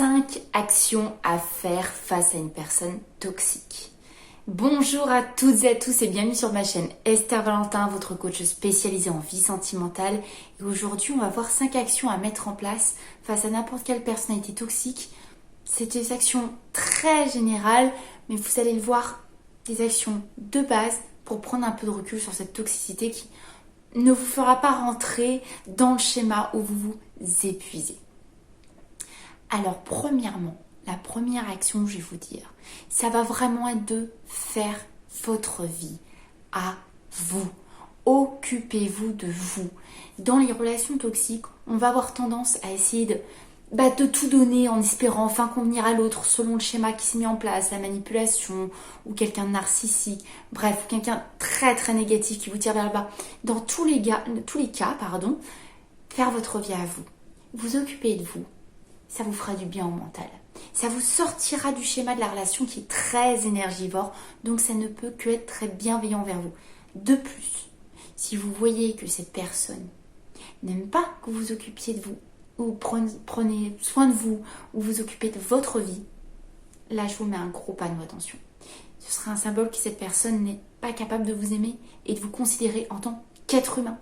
5 actions à faire face à une personne toxique. Bonjour à toutes et à tous et bienvenue sur ma chaîne Esther Valentin, votre coach spécialisé en vie sentimentale. Et aujourd'hui, on va voir 5 actions à mettre en place face à n'importe quelle personnalité toxique. C'est des actions très générales, mais vous allez le voir, des actions de base pour prendre un peu de recul sur cette toxicité qui ne vous fera pas rentrer dans le schéma où vous vous épuisez. Alors premièrement, la première action que je vais vous dire, ça va vraiment être de faire votre vie à vous. Occupez-vous de vous. Dans les relations toxiques, on va avoir tendance à essayer de tout donner en espérant enfin convenir à l'autre selon le schéma qui s'est mis en place, la manipulation ou quelqu'un de narcissique, bref, quelqu'un très très négatif qui vous tire vers le bas. Dans tous les cas, faire votre vie à vous. Vous occupez de vous. Ça vous fera du bien au mental. Ça vous sortira du schéma de la relation qui est très énergivore, donc ça ne peut que être très bienveillant vers vous. De plus, si vous voyez que cette personne n'aime pas que vous occupiez de vous, ou prenez soin de vous, ou vous occupez de votre vie, là je vous mets un gros panneau, attention. Ce sera un symbole que cette personne n'est pas capable de vous aimer et de vous considérer en tant qu'être humain.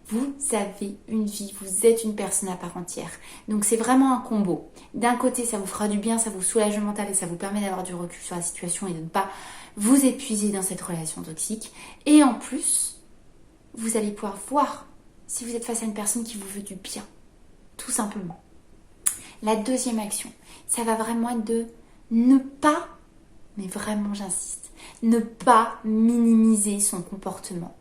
Vous avez une vie, vous êtes une personne à part entière. Donc c'est vraiment un combo. D'un côté, ça vous fera du bien, ça vous soulage le mental et ça vous permet d'avoir du recul sur la situation et de ne pas vous épuiser dans cette relation toxique. Et en plus, vous allez pouvoir voir si vous êtes face à une personne qui vous veut du bien. Tout simplement. La deuxième action, ça va vraiment être de ne pas, mais vraiment j'insiste, ne pas minimiser son comportement.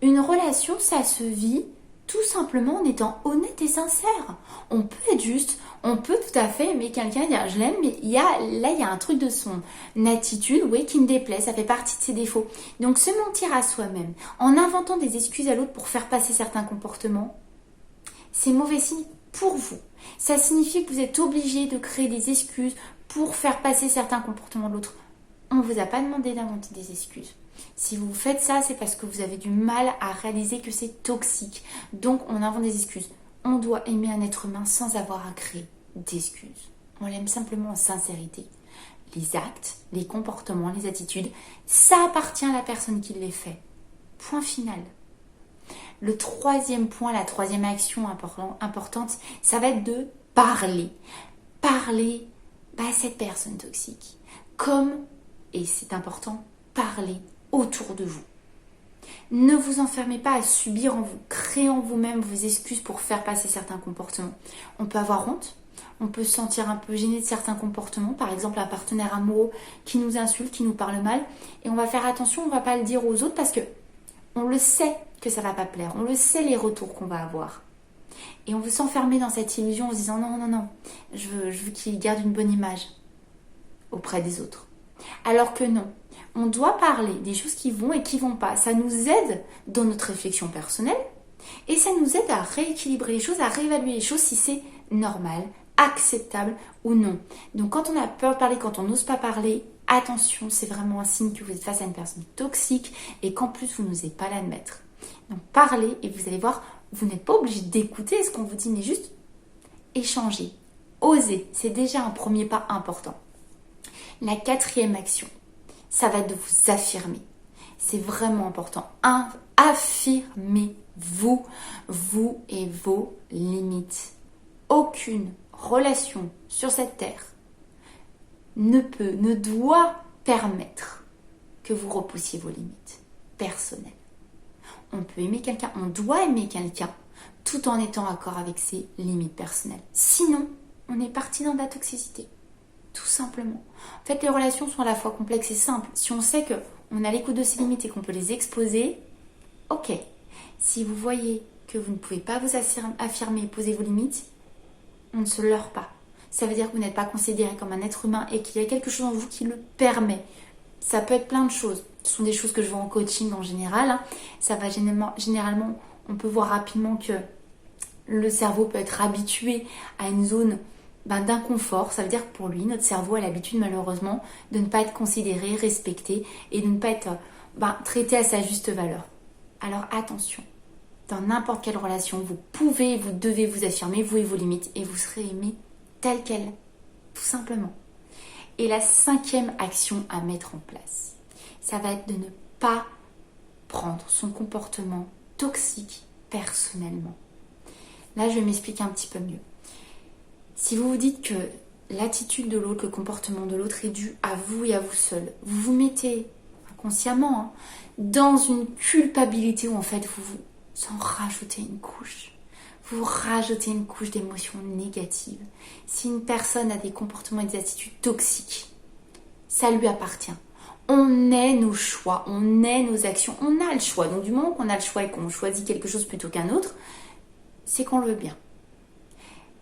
Une relation, ça se vit tout simplement en étant honnête et sincère. On peut être juste, on peut tout à fait aimer quelqu'un, dire je l'aime, mais il y a un truc de son attitude qui me déplaît, ça fait partie de ses défauts. Donc se mentir à soi-même, en inventant des excuses à l'autre pour faire passer certains comportements, c'est mauvais signe pour vous. Ça signifie que vous êtes obligé de créer des excuses pour faire passer certains comportements de l'autre. On ne vous a pas demandé d'inventer des excuses. Si vous faites ça, c'est parce que vous avez du mal à réaliser que c'est toxique. Donc, on invente des excuses. On doit aimer un être humain sans avoir à créer d'excuses. On l'aime simplement en sincérité. Les actes, les comportements, les attitudes, ça appartient à la personne qui les fait. Point final. Le troisième point, la troisième action importante, ça va être de parler. Parler à cette personne toxique. Et c'est important, parler autour de vous. Ne vous enfermez pas à subir en vous, créant vous-même vos excuses pour faire passer certains comportements. On peut avoir honte, on peut se sentir un peu gêné de certains comportements, par exemple un partenaire amoureux qui nous insulte, qui nous parle mal, et on va faire attention, on ne va pas le dire aux autres parce que on le sait que ça ne va pas plaire, on le sait les retours qu'on va avoir. Et on veut s'enfermer dans cette illusion en se disant non, je veux qu'il garde une bonne image auprès des autres. Alors que non, on doit parler des choses qui vont et qui vont pas. Ça nous aide dans notre réflexion personnelle et ça nous aide à rééquilibrer les choses, à réévaluer les choses si c'est normal, acceptable ou non. Donc quand on a peur de parler, quand on n'ose pas parler, attention, c'est vraiment un signe que vous êtes face à une personne toxique et qu'en plus vous n'osez pas l'admettre. Donc parlez et vous allez voir, vous n'êtes pas obligé d'écouter ce qu'on vous dit, mais juste échanger, oser. C'est déjà un premier pas important. La quatrième action, ça va être de vous affirmer. C'est vraiment important. Affirmez-vous, vous et vos limites. Aucune relation sur cette terre ne doit permettre que vous repoussiez vos limites personnelles. On peut aimer quelqu'un, on doit aimer quelqu'un tout en étant accord avec ses limites personnelles. Sinon, on est parti dans de la toxicité. Tout simplement. En fait, les relations sont à la fois complexes et simples. Si on sait qu'on a l'écoute de ses limites et qu'on peut les exposer, ok. Si vous voyez que vous ne pouvez pas vous affirmer et poser vos limites, on ne se leurre pas. Ça veut dire que vous n'êtes pas considéré comme un être humain et qu'il y a quelque chose en vous qui le permet. Ça peut être plein de choses. Ce sont des choses que je vois en coaching en général. Ça va généralement, on peut voir rapidement que le cerveau peut être habitué à une zone d'inconfort. Ça veut dire que pour lui, notre cerveau a l'habitude malheureusement de ne pas être considéré, respecté et de ne pas être traité à sa juste valeur. Alors attention, dans n'importe quelle relation, vous pouvez, vous devez vous affirmer, vous et vos limites, et vous serez aimé tel quel. tout simplement. Et la 5e action à mettre en place, ça va être de ne pas prendre son comportement toxique personnellement. Là, je vais m'expliquer un petit peu mieux. Si vous vous dites que l'attitude de l'autre, le comportement de l'autre est dû à vous et à vous seul, vous vous mettez inconsciemment dans une culpabilité où en fait vous en rajoutez une couche. Vous rajoutez une couche d'émotions négatives. Si une personne a des comportements et des attitudes toxiques, ça lui appartient. On est nos choix, on est nos actions, on a le choix. Donc du moment qu'on a le choix et qu'on choisit quelque chose plutôt qu'un autre, c'est qu'on le veut bien.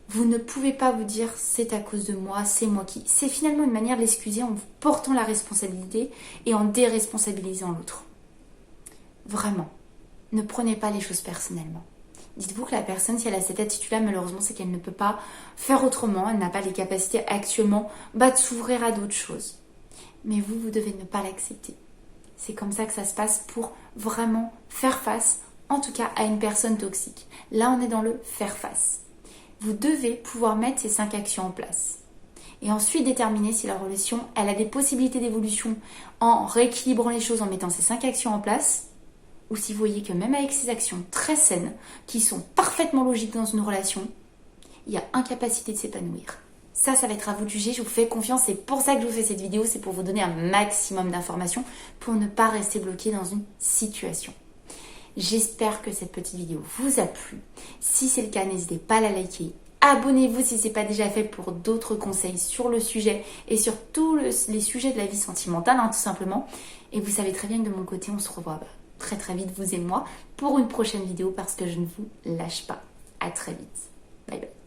Vous ne pouvez pas vous dire c'est à cause de moi, c'est moi qui. C'est finalement une manière de l'excuser en portant la responsabilité et en déresponsabilisant l'autre. Vraiment, ne prenez pas les choses personnellement. Dites-vous que la personne, si elle a cette attitude-là, malheureusement, c'est qu'elle ne peut pas faire autrement, elle n'a pas les capacités actuellement de s'ouvrir à d'autres choses. Mais vous devez ne pas l'accepter. C'est comme ça que ça se passe pour vraiment faire face, en tout cas à une personne toxique. Là, on est dans le faire face. Vous devez pouvoir mettre ces 5 actions en place. Et ensuite déterminer si la relation, elle a des possibilités d'évolution en rééquilibrant les choses, en mettant ces 5 actions en place, ou si vous voyez que même avec ces actions très saines, qui sont parfaitement logiques dans une relation, il y a incapacité de s'épanouir. Ça va être à vous de juger, je vous fais confiance, c'est pour ça que je vous fais cette vidéo, c'est pour vous donner un maximum d'informations pour ne pas rester bloqué dans une situation. J'espère que cette petite vidéo vous a plu. Si c'est le cas, n'hésitez pas à la liker. Abonnez-vous si ce n'est pas déjà fait pour d'autres conseils sur le sujet et sur tous les sujets de la vie sentimentale, tout simplement. Et vous savez très bien que de mon côté, on se revoit très très vite, vous et moi, pour une prochaine vidéo parce que je ne vous lâche pas. À très vite. Bye bye.